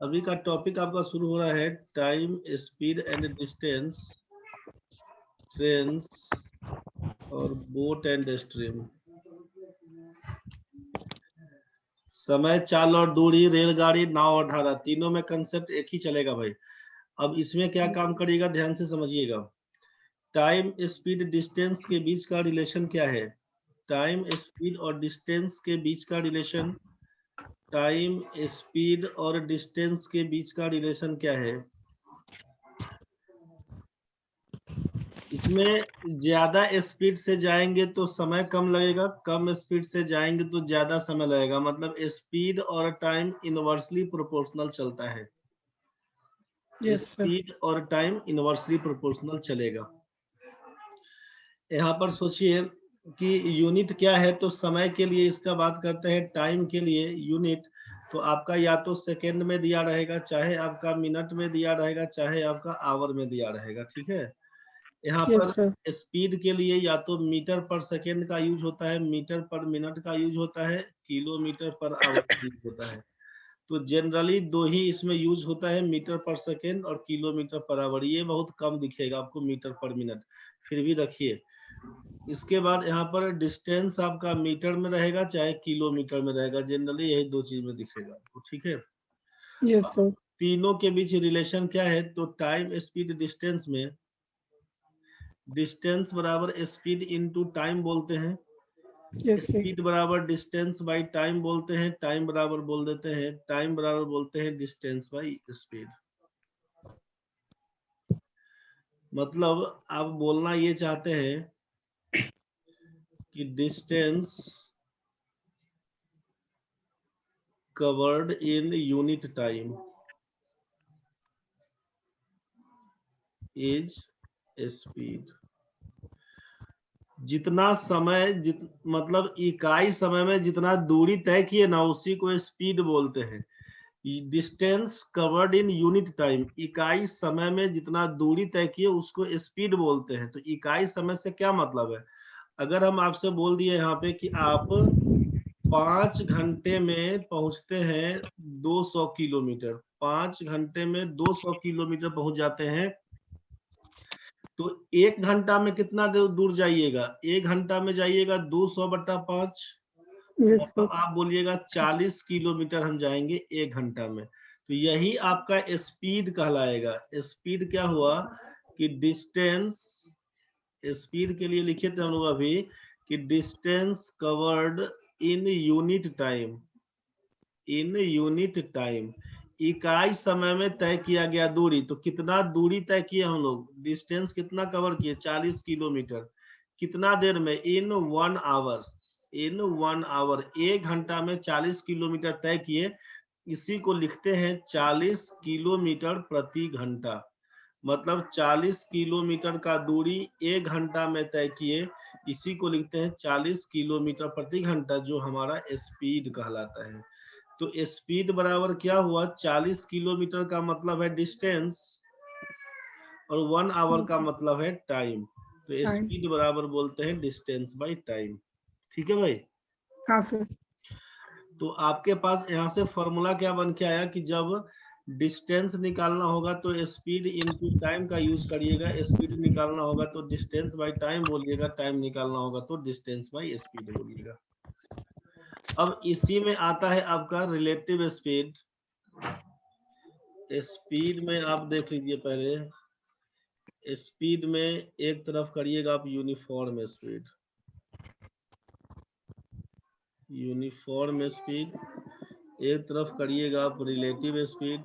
अभी का टॉपिक आपका शुरू हो रहा है time, speed and distance, trains और बोट एंड स्ट्रीम। समय, चाल और दूरी, रेलगाड़ी, नाव और धारा, तीनों में कंसेप्ट एक ही चलेगा भाई। अब इसमें क्या काम करिएगा, ध्यान से समझिएगा। टाइम, स्पीड, डिस्टेंस के बीच का रिलेशन क्या है? टाइम, स्पीड और डिस्टेंस के बीच का रिलेशन, टाइम, स्पीड और डिस्टेंस के बीच का रिलेशन क्या है? इसमें ज्यादा स्पीड से जाएंगे तो समय कम लगेगा, कम स्पीड से जाएंगे तो ज्यादा समय लगेगा। मतलब स्पीड और टाइम इनवर्सली प्रोपोर्शनल चलता है। स्पीड और टाइम इनवर्सली प्रोपोर्शनल चलेगा। यहाँ पर सोचिए कि यूनिट क्या है, तो समय के लिए इसका बात करते हैं। टाइम के लिए यूनिट तो आपका या तो सेकेंड में दिया रहेगा, चाहे आपका मिनट में दिया रहेगा, चाहे आपका आवर में दिया रहेगा। ठीक है। यहाँ पर स्पीड के लिए या तो मीटर पर सेकेंड का यूज होता है, मीटर पर मिनट का यूज होता है, किलोमीटर पर आवर का यूज होता है। तो जनरली दो ही इसमें यूज होता है, मीटर पर सेकेंड और किलोमीटर पर आवर। ये बहुत कम दिखेगा आपको मीटर पर मिनट, फिर भी रखिए। इसके बाद यहाँ पर डिस्टेंस आपका मीटर में रहेगा चाहे किलोमीटर में रहेगा, जनरली यही दो चीज में दिखेगा आपको। ठीक है। Yes sir. तीनों के बीच रिलेशन क्या है, तो टाइम, स्पीड, डिस्टेंस में डिस्टेंस बराबर स्पीड इनटू टाइम बोलते हैं। स्पीड बराबर डिस्टेंस बाई टाइम बोलते हैं। टाइम बराबर बोल देते हैं, टाइम बराबर बोलते हैं डिस्टेंस बाई स्पीड। मतलब आप बोलना ये चाहते हैं कि distance covered in unit time is speed. जितना समय मतलब इकाई समय में जितना दूरी तय किए ना, उसी को स्पीड बोलते हैं। Distance covered in unit time, इकाई समय में जितना दूरी तय किए उसको स्पीड बोलते हैं। तो इकाई समय से क्या मतलब है? अगर हम आपसे बोल दिए यहाँ पे कि आप 5 घंटे में पहुंचते हैं 200 किलोमीटर, 5 घंटे में 200 किलोमीटर पहुंच जाते हैं, तो 1 घंटा में कितना दूर जाइएगा? 1 घंटा में जाइएगा 200/5, मतलब आप बोलिएगा 40 किलोमीटर हम जाएंगे 1 घंटा में। तो यही आपका स्पीड कहलाएगा। स्पीड क्या हुआ कि डिस्टेंस, स्पीड के लिए लिखे थे हम लोग अभी कि distance covered in unit time, in unit time, इकाई समय में तय किया गया दूरी। तो कितना दूरी तय किए हम लोग, डिस्टेंस कितना कवर किए? 40 किलोमीटर। कितना देर में? इन 1 आवर, इन 1 आवर, 1 घंटा में 40 किलोमीटर तय किए। इसी को लिखते हैं 40 किलोमीटर प्रति घंटा। मतलब 40 किलोमीटर का दूरी 1 घंटा में तय किए, इसी को लिखते हैं 40 किलोमीटर प्रति घंटा, जो हमारा स्पीड कहलाता है। तो स्पीड बराबर क्या हुआ? 40 किलोमीटर का मतलब है डिस्टेंस और 1 आवर का मतलब है टाइम। तो स्पीड बराबर बोलते हैं डिस्टेंस बाई टाइम। ठीक है भाई? हाँ सर। तो आपके पास यहाँ से फॉर्मूला क्या बन के आया कि जब डिस्टेंस निकालना होगा तो स्पीड इनटू टाइम का यूज करिएगा, स्पीड निकालना होगा तो डिस्टेंस बाई टाइम बोलिएगा, टाइम निकालना होगा तो डिस्टेंस बाई स्पीड बोलिएगा। अब इसी में आता है आपका रिलेटिव स्पीड। स्पीड में आप देख लीजिए, पहले स्पीड में एक तरफ करिएगा आप यूनिफॉर्म स्पीड, यूनिफॉर्म स्पीड, एक तरफ करिएगा आप रिलेटिव स्पीड,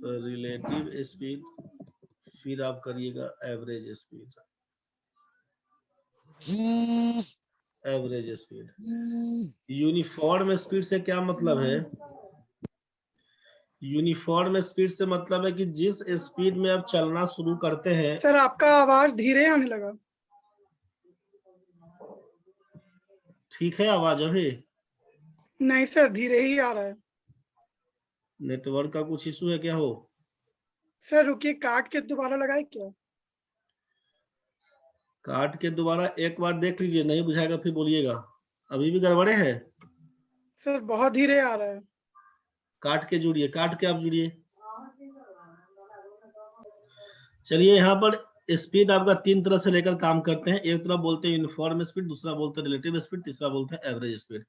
रिलेटिव स्पीड, फिर आप करिएगा average speed, average speed. Uniform speed से क्या मतलब है? यूनिफॉर्म स्पीड से मतलब है कि जिस स्पीड में आप चलना शुरू करते हैं। सर आपका आवाज धीरे आने लगा। ठीक है आवाज अभी? नहीं सर, धीरे ही आ रहा है। नेटवर्क का कुछ इशू है क्या हो? सर रुकिए, काट के दोबारा लगाए क्या? काट के दोबारा एक बार देख लीजिए, नहीं बुझाएगा फिर बोलिएगा। अभी भी गड़बड़े है? सर बहुत धीरे आ रहा है। काट के जुड़िए, काट के आप जुड़िए। चलिए यहाँ पर स्पीड आपका तीन तरह से लेकर काम करते हैं। एक तरफ बोलते हैं यूनिफॉर्म स्पीड, दूसरा बोलते हैं रिलेटिव स्पीड, तीसरा बोलते हैं एवरेज स्पीड।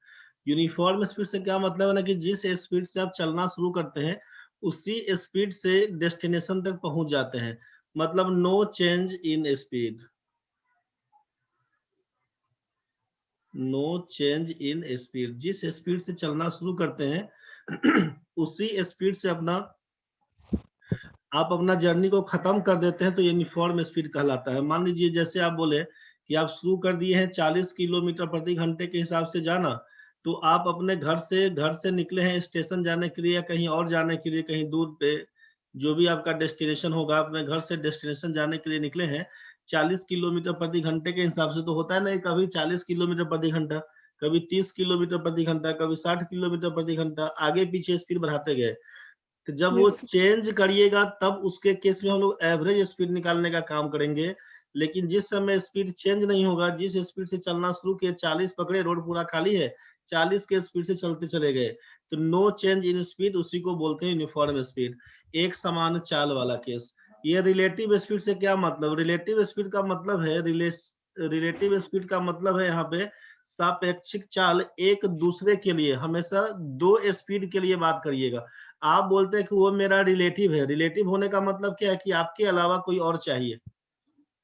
यूनिफॉर्म स्पीड से क्या मतलब है ना कि जिस स्पीड से आप चलना शुरू करते हैं उसी स्पीड से डेस्टिनेशन तक पहुंच जाते हैं, मतलब no change in speed, no change in speed. जिस स्पीड से चलना शुरू करते हैं उसी स्पीड से आप अपना जर्नी को खत्म कर देते हैं तो यूनिफॉर्म स्पीड कहलाता है। मान लीजिए जैसे आप बोले कि आप शुरू कर दिए हैं 40 किलोमीटर प्रति घंटे के हिसाब से जाना, तो आप अपने घर से निकले हैं स्टेशन जाने के लिए या कहीं और जाने के लिए, कहीं दूर पे जो भी आपका डेस्टिनेशन होगा, अपने घर से डेस्टिनेशन जाने के लिए निकले हैं 40 किलोमीटर प्रति घंटे के हिसाब से, तो होता है ना कभी 40 किलोमीटर प्रति घंटा, कभी 30 किलोमीटर प्रति घंटा, कभी 60 किलोमीटर प्रति घंटा, आगे पीछे स्पीड बढ़ाते गए। तो जब वो यस सर। चेंज करिएगा तब उसके केस में हम लोग एवरेज स्पीड निकालने का काम करेंगे। लेकिन जिस समय स्पीड चेंज नहीं होगा, जिस स्पीड से चलना शुरू किए, 40 पकड़े, रोड पूरा खाली है, 40 के स्पीड से चलते चले गए, तो नो चेंज इन स्पीड, उसी को बोलते हैं यूनिफॉर्म स्पीड, एक समान चाल वाला केस। ये रिलेटिव स्पीड से क्या मतलब, रिलेटिव स्पीड का मतलब है रिलेटिव स्पीड का मतलब है यहाँ पे सापेक्षिक चाल। एक दूसरे के लिए हमेशा दो स्पीड के लिए बात करिएगा। आप बोलते हैं कि वो मेरा रिलेटिव है, रिलेटिव होने का मतलब क्या है कि आपके अलावा कोई और चाहिए।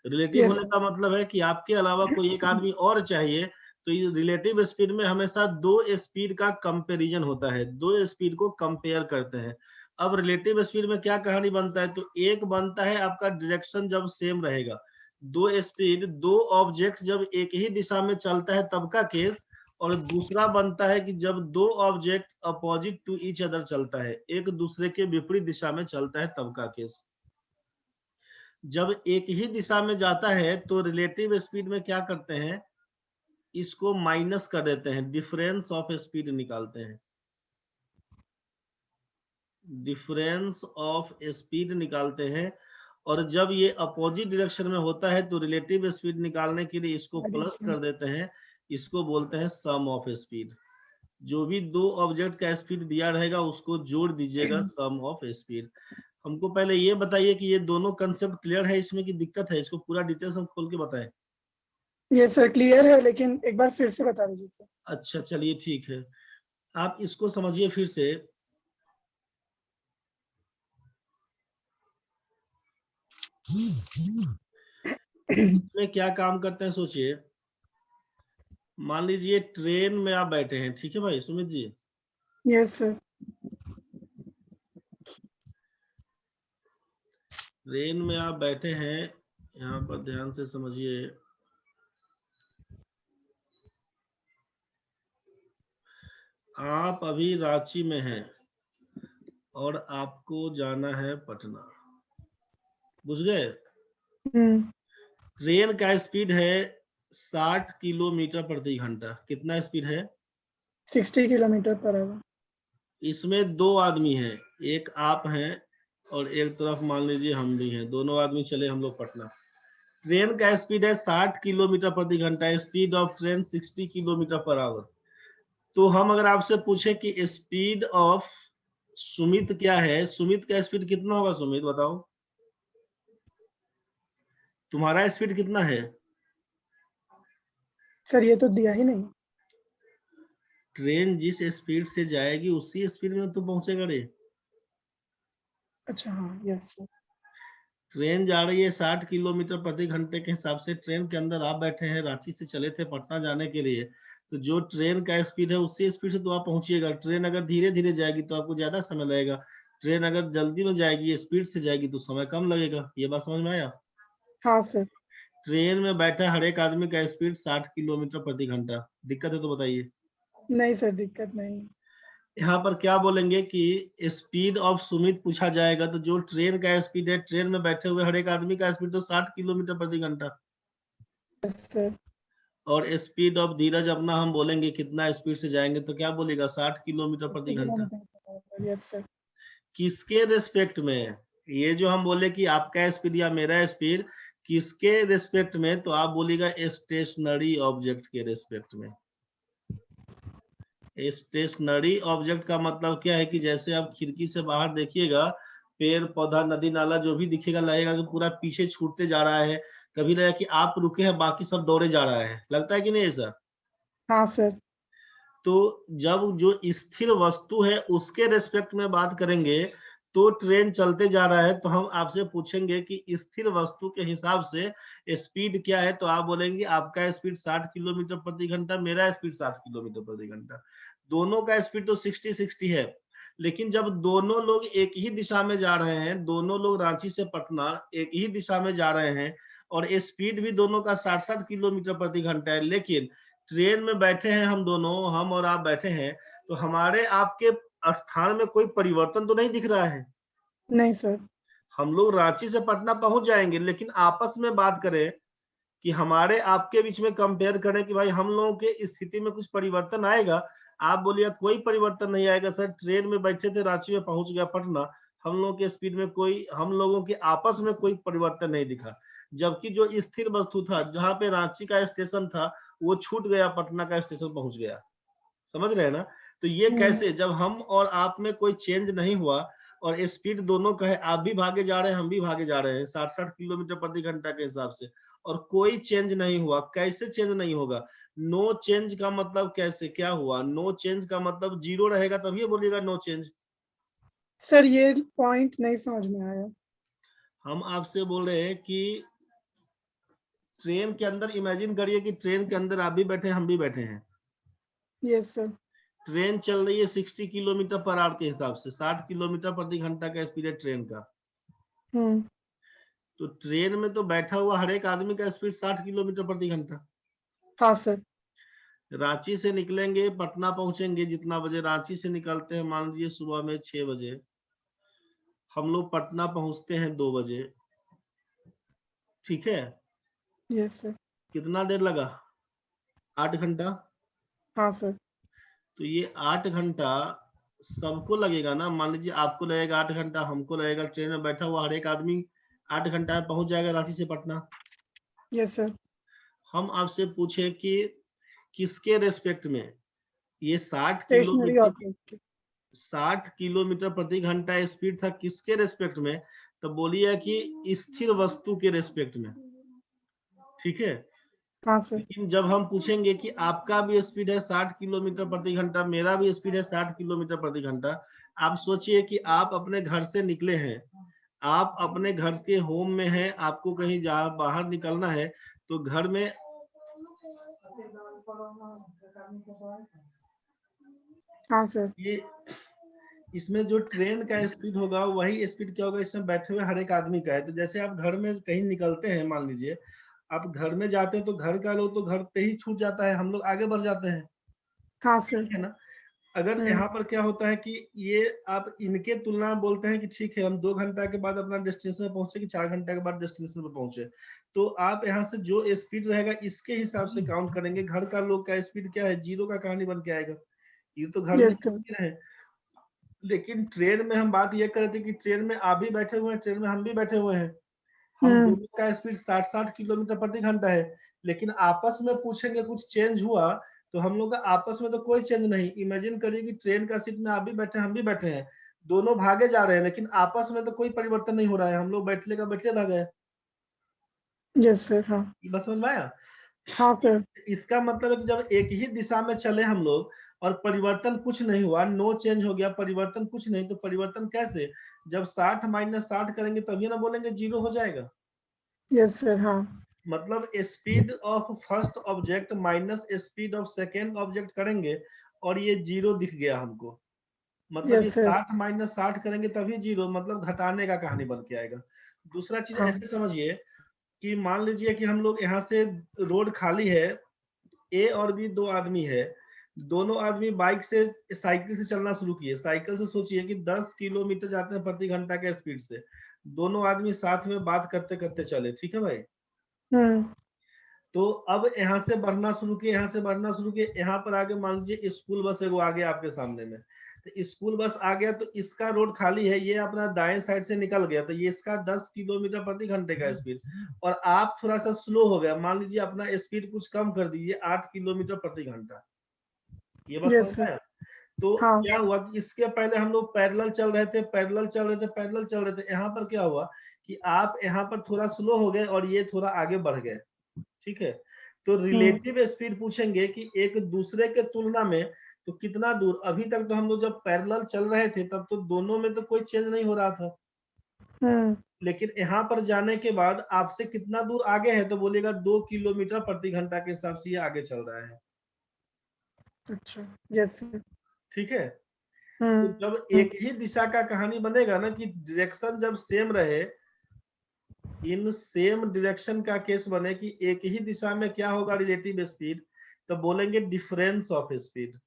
रिलेटिव यस होने का मतलब है कि आपके अलावा कोई एक आदमी और चाहिए। तो ये रिलेटिव स्पीड में हमेशा दो स्पीड का कंपैरिजन होता है, दो स्पीड को कंपेयर करते हैं। अब रिलेटिव स्पीड में क्या कहानी बनता है, तो एक बनता है आपका डायरेक्शन जब सेम रहेगा, दो स्पीड, दो ऑब्जेक्ट जब एक ही दिशा में चलता है तब का केस, और दूसरा बनता है कि जब दो object opposite to each other चलता है, एक दूसरे के विपरीत दिशा में चलता है तब का केस। जब एक ही दिशा में जाता है तो रिलेटिव स्पीड में क्या करते हैं, इसको माइनस कर देते हैं, डिफरेंस ऑफ स्पीड निकालते हैं, डिफरेंस ऑफ स्पीड निकालते हैं। और जब ये अपोजिट डायरेक्शन में होता है तो रिलेटिव स्पीड निकालने के लिए इसको प्लस कर देते हैं, इसको बोलते हैं सम ऑफ स्पीड। जो भी दो ऑब्जेक्ट का स्पीड दिया रहेगा उसको जोड़ दीजिएगा, सम ऑफ स्पीड। हमको पहले ये बताइए कि ये दोनों कंसेप्ट क्लियर है, इसमें की दिक्कत है, इसको पूरा डिटेल्स हम खोल के बताएं। यस सर क्लियर है, लेकिन एक बार फिर से बता दीजिए सर। अच्छा चलिए ठीक है, आप इसको समझिए फिर से। इसमें क्या काम करते हैं सोचिए। मान लीजिए ट्रेन में आप बैठे हैं, ठीक है भाई Sumit ji, yes sir. Train में आप बैठे हैं, यहाँ पर ध्यान से समझिए। आप अभी रांची में हैं और आपको जाना है पटना, बुझ गए। ट्रेन का स्पीड है 60 किलोमीटर प्रति घंटा। कितना स्पीड है? 60 किलोमीटर पर आवर। इसमें दो आदमी हैं, एक आप हैं और एक तरफ मान लीजिए हम भी हैं, दोनों आदमी चले हम लोग पटना। ट्रेन का स्पीड है 60 किलोमीटर प्रति घंटा, speed of train 60 kilometre per our. तो हम अगर आपसे पूछे कि स्पीड ऑफ सुमित क्या है, सुमित का स्पीड कितना होगा, सुमित बताओ तुम्हारा स्पीड कितना है? सर ये तो दिया ही नहीं। ट्रेन जिस स्पीड से जाएगी उसी स्पीड में तो पहुंचेगा रे। अच्छा हाँ यस सर। ट्रेन जा रही है 60 किलोमीटर प्रति घंटे के हिसाब से, ट्रेन के अंदर आप बैठे हैं, रांची से चले थे पटना जाने के लिए, तो जो ट्रेन का स्पीड है उसी स्पीड से तो आप पहुंचिएगा। ट्रेन अगर धीरे धीरे जाएगी तो आपको ज्यादा समय लगेगा, ट्रेन अगर जल्दी में जाएगी, स्पीड से जाएगी तो समय कम लगेगा। ये बात समझ में आया? हाँ सर। ट्रेन में बैठा हर एक आदमी का स्पीड 60 किलोमीटर प्रति घंटा। दिक्कत है तो बताइए। नहीं सर दिक्कत नहीं। यहाँ पर क्या बोलेंगे कि स्पीड ऑफ सुमित पूछा जाएगा, तो जो ट्रेन का स्पीड है, ट्रेन में बैठे हुए हर एक आदमी का स्पीड तो 60 किलोमीटर प्रति घंटा। Yes sir. और स्पीड ऑफ धीरज अपना हम बोलेंगे कितना स्पीड से जाएंगे, तो क्या बोलेगा 60 किलोमीटर प्रति 60 घंटा। Kilometre per our. Yes sir. किसके रिस्पेक्ट में? ये जो हम बोले कि आपका स्पीड या मेरा स्पीड किसके रिस्पेक्ट में, तो आप बोलिएगा स्टेशनरी ऑब्जेक्ट के रिस्पेक्ट में, स्टेशनरी ऑब्जेक्ट का मतलब क्या है कि जैसे आप खिड़की से बाहर देखिएगा, पेड़ पौधा नदी नाला जो भी दिखेगा लगेगा कि पूरा पीछे छूटते जा रहा है, कभी लगेगा कि आप रुके हैं बाकी सब दौड़े जा रहा है, लगता है कि नहीं ऐसा? हाँ सर। तो जब जो स्थिर वस्तु है उसके रेस्पेक्ट में बात करेंगे तो ट्रेन चलते जा रहा है, तो हम आपसे पूछेंगे कि स्थिर वस्तु के हिसाब से स्पीड क्या है, तो आप बोलेंगे आपका स्पीड 60 किलोमीटर प्रति घंटा, मेरा स्पीड 60 किलोमीटर प्रति घंटा। दोनों का स्पीड तो 60-60 है, लेकिन जब दोनों लोग एक ही दिशा में जा रहे हैं, दोनों लोग रांची से पटना एक ही दिशा में जा रहे हैं और स्पीड भी दोनों का 60-60 किलोमीटर प्रति घंटा है, लेकिन ट्रेन में बैठे हैं हम दोनों, हम और आप बैठे हैं, तो हमारे आपके स्थान में कोई परिवर्तन तो नहीं दिख रहा है। नहीं सर। हम लोग रांची से पटना पहुंच जाएंगे, लेकिन आपस में बात करें कि हमारे आपके बीच में कंपेयर करें कि भाई हम लोगों के स्थिति में कुछ परिवर्तन आएगा, आप बोलिए कोई परिवर्तन नहीं आएगा सर, ट्रेन में बैठे थे रांची में पहुंच गया पटना, हम लोगों के स्पीड में कोई, हम लोगों के आपस में कोई परिवर्तन नहीं दिखा, जबकि जो स्थिर वस्तु था जहां पे रांची का स्टेशन था वो छूट गया, पटना का स्टेशन पहुंच गया। समझ रहे हैं ना? तो ये कैसे, जब हम और आप में कोई चेंज नहीं हुआ और स्पीड दोनों का है, आप भी भागे जा रहे हैं हम भी भागे जा रहे हैं 60-60 किलोमीटर प्रति घंटा के हिसाब से, और कोई चेंज नहीं हुआ, कैसे चेंज नहीं होगा? नो चेंज का मतलब कैसे, क्या हुआ? नो चेंज का मतलब जीरो रहेगा तभी बोलिएगा नो चेंज। सर ये पॉइंट नहीं समझ में आया। हम आपसे बोल रहे हैं कि ट्रेन के अंदर इमेजिन करिए कि ट्रेन के अंदर आप भी बैठे हैं हम भी बैठे हैं, यस सर। ट्रेन चल रही है 60 किलोमीटर पर आवर के हिसाब से, 60 किलोमीटर प्रति घंटा का स्पीड है ट्रेन का। तो ट्रेन में तो बैठा हुआ हर एक आदमी का स्पीड 60 किलोमीटर प्रति घंटा। हाँ सर। रांची से निकलेंगे पटना पहुंचेंगे, जितना बजे रांची से निकलते हैं, मान लीजिए सुबह में 6 बजे, हम लोग पटना पहुंचते हैं 2 बजे, ठीक है? Yes sir. कितना देर लगा? 8 घंटा। हाँ सर। तो ये 8 घंटा सबको लगेगा ना, मान लीजिए आपको लगेगा 8 घंटा, हमको लगेगा, ट्रेन में बैठा हुआ हर एक आदमी 8 घंटा में पहुंच जाएगा रांची से पटना। Yes sir. हम आपसे पूछे कि किसके रेस्पेक्ट में ये स्टेशनरी ऑब्जेक्ट। 60 किलोमीटर प्रति घंटा स्पीड था, किसके रेस्पेक्ट में? तो बोलिए कि स्थिर वस्तु के रेस्पेक्ट में, ठीक है? हाँ सर। लेकिन जब हम पूछेंगे कि आपका भी स्पीड है 60 किलोमीटर प्रति घंटा, मेरा भी स्पीड है 60 किलोमीटर प्रति घंटा, आप सोचिए कि आप अपने घर से निकले हैं, आप अपने घर के होम में हैं, आपको कहीं जहाँ बाहर निकलना है, तो घर में हाँ सर। ये, इसमें जो ट्रेन का स्पीड होगा वही स्पीड क्या होगा इसमें बैठे हुए हर एक आदमी का है। तो जैसे आप घर में कहीं निकलते हैं, मान लीजिए आप घर में जाते हैं तो घर का लोग तो घर पे ही छूट जाता है, हम लोग आगे बढ़ जाते हैं, हाँ सर। ठीक है ना? अगर यहाँ पर क्या होता है कि ये आप इनके तुलना में बोलते हैं कि ठीक है हम 2 घंटा के बाद अपना डेस्टिनेशन पे पहुंचे कि 4 घंटा के बाद डेस्टिनेशन पे पहुंचे, तो आप यहाँ से जो स्पीड रहेगा इसके हिसाब से काउंट करेंगे। घर का लोग का स्पीड क्या है, जीरो का कहानी बन के आएगा, ये तो घर में यस सर। रहे। लेकिन ट्रेन में हम बात ये कर रहे थे कि ट्रेन में आप भी बैठे हुए हैं, ट्रेन में हम भी बैठे हुए हैं, हम दोनों का स्पीड 60-60 किलोमीटर प्रति घंटा है, लेकिन आपस में पूछेंगे कुछ चेंज हुआ, तो हम लोग का आपस में तो कोई चेंज नहीं। इमेजिन करिए कि ट्रेन का सीट में आप भी बैठे हैं हम भी बैठे हैं, दोनों भागे जा रहे हैं, लेकिन आपस में तो कोई परिवर्तन नहीं हो रहा है, हम लोग बैठने का बैठे रह गए। Yes sir. हाँ। ये बस समझ में आया? हाँ सर। इसका मतलब है कि जब एक ही दिशा में चले हम लोग और परिवर्तन कुछ नहीं हुआ, नो चेंज हो गया, परिवर्तन कुछ नहीं, तो परिवर्तन कैसे? जब 60 माइनस 60 करेंगे तभी ना बोलेंगे जीरो हो जाएगा। Yes sir. हाँ। मतलब speed of first object minus speed of second object करेंगे और ये जीरो दिख गया हमको, मतलब ये यस सर। 60 माइनस 60 करेंगे तभी जीरो, मतलब घटाने का कहानी बन के आएगा। दूसरा चीज हाँ। ऐसे समझिए कि मान लीजिए कि हम लोग यहाँ से, रोड खाली है, ए और बी 2 आदमी है, दोनों आदमी बाइक से साइकिल से चलना शुरू किए, साइकिल से सोचिए कि 10 किलोमीटर जाते हैं प्रति घंटा के स्पीड से, दोनों आदमी साथ में बात करते करते चले, ठीक है भाई? तो अब यहाँ से बढ़ना शुरू किए, यहाँ से बढ़ना शुरू किए, यहाँ पर आगे मान लीजिए स्कूल बस एगो आ गया आपके सामने में, तो स्कूल बस आ गया तो इसका रोड खाली है, ये अपना दाएं साइड से निकल गया, तो ये इसका 10 किलोमीटर प्रति घंटे का स्पीड, और आप थोड़ा सा स्लो हो गया, मान लीजिए अपना स्पीड कुछ कम कर दीजिए 8 किलोमीटर प्रति घंटा। ये बात यस समझ सर। में आया? तो हाँ क्या हुआ कि इसके पहले हम लोग पैरेलल चल रहे थे, पैरेलल चल रहे थे, पैरेलल चल रहे थे। यहाँ पर क्या हुआ कि आप यहाँ पर थोड़ा स्लो हो गए और ये थोड़ा आगे बढ़ गए, ठीक है। तो रिलेटिव स्पीड पूछेंगे कि एक दूसरे के तुलना में तो कितना दूर। अभी तक तो हम लोग जब पैरेलल चल रहे थे तब तो दोनों में तो कोई चेंज नहीं हो रहा था, हम्म लेकिन यहाँ पर जाने के बाद आपसे कितना दूर आगे है, तो बोलेगा 2 किलोमीटर प्रति घंटा के हिसाब से ये आगे चल रहा है, अच्छा यस सर ठीक है। तो हम्म जब एक ही दिशा का कहानी बनेगा ना कि डायरेक्शन जब सेम रहे, इन सेम डायरेक्शन का केस बने कि एक ही दिशा में क्या होगा रिलेटिव स्पीड, तो बोलेंगे difference of speed,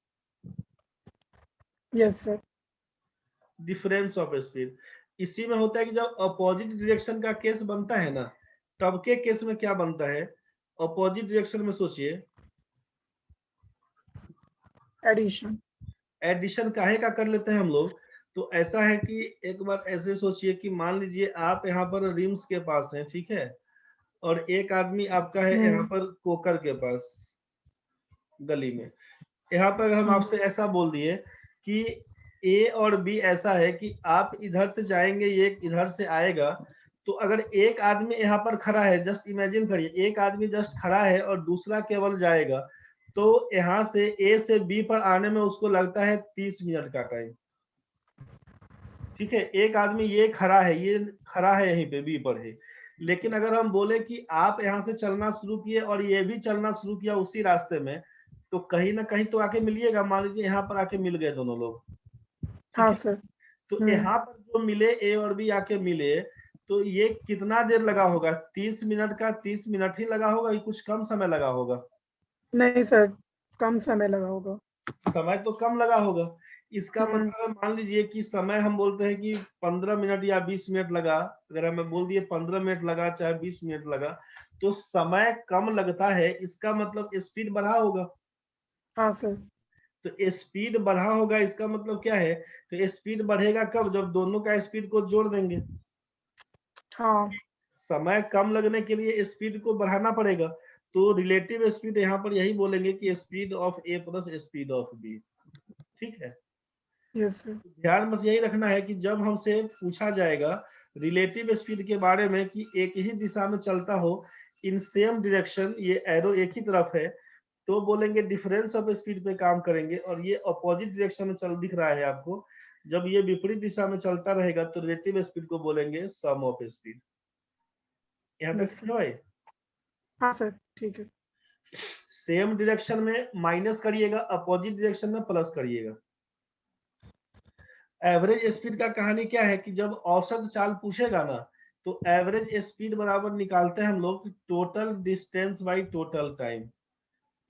yes sir difference of speed. इसी में होता है कि जब अपोजिट डायरेक्शन का केस बनता है ना, तब के केस में क्या बनता है, अपोजिट डायरेक्शन में सोचिए, एडिशन एडिशन काहे का कर लेते हैं हम लोग। तो ऐसा है कि एक बार ऐसे सोचिए कि मान लीजिए आप यहाँ पर रिम्स के पास हैं, ठीक है, और एक आदमी आपका है यहाँ पर कोकर के पास गली में। यहाँ पर अगर हम आपसे ऐसा बोल दिए कि ए और बी ऐसा है कि आप इधर से जाएंगे, ये इधर से आएगा, तो अगर एक आदमी यहाँ पर खड़ा है, जस्ट इमेजिन करिए एक आदमी जस्ट खड़ा है और दूसरा केवल जाएगा, तो यहाँ से ए से बी पर आने में उसको लगता है 30 मिनट का टाइम, ठीक है। एक आदमी ये खड़ा है, ये खड़ा है यहीं पे बी पर है, लेकिन अगर हम बोले कि आप यहाँ से चलना शुरू किए और ये भी चलना शुरू किया उसी रास्ते में, तो कहीं ना कहीं तो आके मिलिएगा। मान लीजिए यहाँ पर आके मिल गए दोनों लोग, ठीक हाँ है। सर तो यहाँ पर जो मिले, ए और बी आके मिले, तो ये कितना देर लगा होगा, 30 मिनट का 30 मिनट ही लगा होगा, ये कुछ कम समय लगा होगा, नहीं सर कम समय लगा होगा समय तो कम लगा होगा। इसका हम्म मतलब मान लीजिए कि समय हम बोलते हैं कि 15 मिनट या 20 मिनट लगा, अगर हमें बोल दिए 15 मिनट लगा चाहे 20 मिनट लगा, तो समय कम लगता है, इसका मतलब स्पीड बढ़ा होगा। हाँ सर तो स्पीड बढ़ा होगा इसका मतलब क्या है, तो स्पीड बढ़ेगा कब, जब दोनों का स्पीड को जोड़ देंगे। हाँ समय कम लगने के लिए स्पीड को बढ़ाना पड़ेगा, तो रिलेटिव स्पीड यहाँ पर यही बोलेंगे कि speed of A plus speed of B, ठीक है। यस सर ध्यान बस यही रखना है कि जब हमसे पूछा जाएगा रिलेटिव स्पीड के बारे में कि एक ही दिशा में चलता हो, इन सेम डायरेक्शन, ये एरो एक ही तरफ है, तो बोलेंगे डिफरेंस ऑफ स्पीड पे काम करेंगे। और ये अपोजिट डायरेक्शन में चल दिख रहा है आपको, जब ये विपरीत दिशा में चलता रहेगा तो रिलेटिव स्पीड को बोलेंगे सम ऑफ स्पीड। यहाँ तक यस ठीक सर है भाई। हाँ सर ठीक है सेम डायरेक्शन में माइनस करिएगा, अपोजिट डायरेक्शन में प्लस करिएगा। एवरेज स्पीड का कहानी क्या है कि जब औसत चाल पूछेगा ना, तो एवरेज स्पीड बराबर निकालते हैं हम लोग total distance by total time,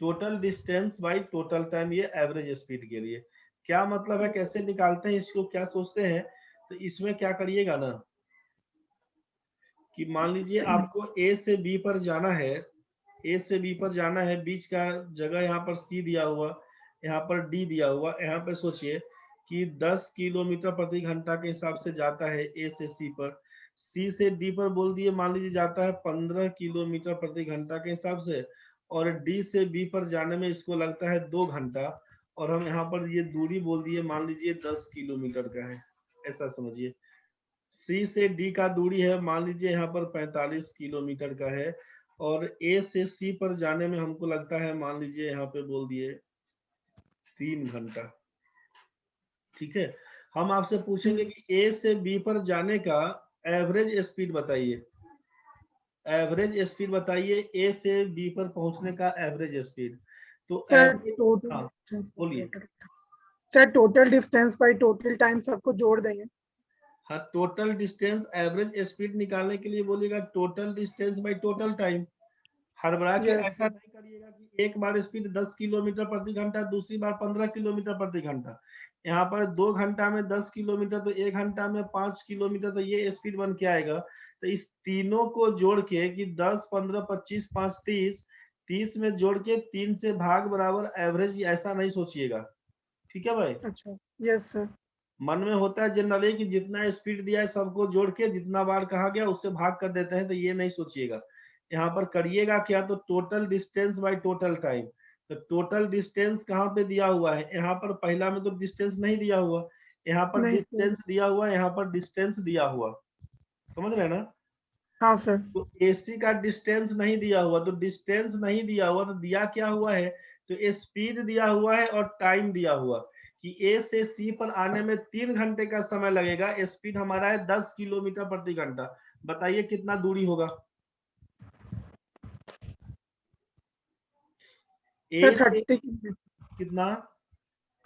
total distance by total time, ये एवरेज स्पीड के लिए। क्या मतलब है, कैसे निकालते हैं इसको, क्या सोचते हैं, तो इसमें क्या करिएगा ना कि मान लीजिए आपको ए से बी पर जाना है, ए से बी पर जाना है, बीच का जगह यहाँ पर सी दिया हुआ, यहाँ पर डी दिया हुआ। यहाँ पे सोचिए कि 10 किलोमीटर प्रति घंटा के हिसाब से जाता है ए से सी पर, सी से डी पर बोल दिए मान लीजिए जाता है 15 किलोमीटर प्रति घंटा के हिसाब से, और डी से बी पर जाने में इसको लगता है 2 घंटा, और हम यहाँ पर ये दूरी बोल दिए मान लीजिए 10 किलोमीटर का है, ऐसा समझिए। सी से डी का दूरी है मान लीजिए यहाँ पर 45 किलोमीटर का है, और ए से सी पर जाने में हमको लगता है मान लीजिए यहाँ पे बोल दिए 3 घंटा, ठीक है। हम आपसे पूछेंगे कि ए से बी पर जाने का एवरेज स्पीड बताइए, एवरेज स्पीड बताइए ए से बी पर पहुंचने का एवरेज स्पीड। तो सर एवरेज, टोटल हाँ डिस्टेंस बोलिए। Sir total distance by total time सबको जोड़ देंगे हाँ, टोटल डिस्टेंस एवरेज स्पीड निकालने के लिए बोलिएगा total distance by total time. हड़बड़ा के यस ऐसा नहीं करिएगा कि एक बार स्पीड 10 किलोमीटर प्रति घंटा, दूसरी बार 15 किलोमीटर प्रति घंटा। यहाँ पर 2 घंटा में 10 किलोमीटर, तो 1 घंटा में 5 किलोमीटर, तो ये स्पीड बन के आएगा। तो इस तीनों को जोड़ के कि 10, 15, 25, 5, 30, 30 में जोड़ के 3 से भाग बराबर एवरेज, ऐसा नहीं सोचिएगा, ठीक है भाई। अच्छा यस सर मन में होता है जनरली कि जितना स्पीड दिया है सबको जोड़ के जितना बार कहा गया उससे भाग कर देते हैं, तो ये नहीं सोचिएगा। यहाँ पर करिएगा क्या, तो total distance by total time. तो टोटल डिस्टेंस कहाँ पे दिया हुआ है? यहाँ पर पहला में तो डिस्टेंस नहीं दिया हुआ, यहाँ पर नहीं सर। डिस्टेंस दिया हुआ, यहाँ पर डिस्टेंस दिया हुआ, समझ रहे हैं ना? हाँ सर। तो AC का डिस्टेंस नहीं दिया हुआ, तो डिस्टेंस नहीं दिया हुआ तो दिया क्या हुआ है? तो स्पीड दिया हुआ है और टाइम दिया हुआ कि A से C पर आने में 3 घंटे का समय लगेगा, स्पीड हमारा है 10 किलोमीटर प्रति घंटा। बताइए कितना दूरी होगा? A सर से 30। कितना?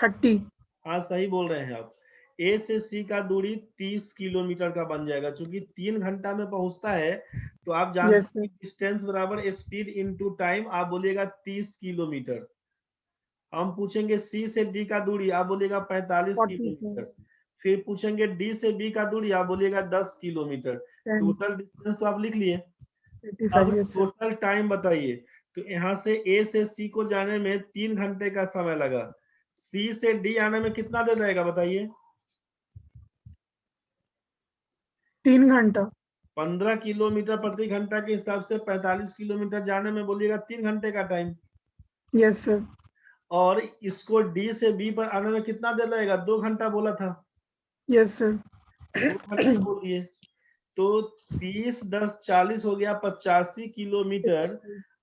30। हाँ सही बोल रहे हैं आप। A से C का दूरी 30 किलोमीटर का बन जाएगा, क्योंकि 3 घंटा में पहुंचता है। तो आप जानते यस हैं सर। कि डिस्टेंस बराबर स्पीड इनटू टाइम, आप बोलिएगा 30 किलोमीटर। हम पूछेंगे C से D का दूरी, आप बोलिएगा 45 40 सर। किलोमीटर। फिर पूछेंगे D से B का दूरी, आप बोलिएगा 10 किलोमीटर। 10। टोटल डिस्टेंस तो आप लिख लिए। 85। अब यस सर। टोटल टाइम बताइए। तो यहाँ से A से C को जाने में 3 घंटे का समय लगा, C से D आने में कितना देर लगेगा बताइए? 3 घंटा। 15 किलोमीटर प्रति घंटा के हिसाब से 45 किलोमीटर जाने में बोलिएगा 3 घंटे का टाइम। Yes sir. और इसको D से B पर आने में कितना देर लगेगा? 2 घंटा बोला था, यस सर। 2 घंटा बोल दिए। तो 30 10 40 हो गया 85 किलोमीटर,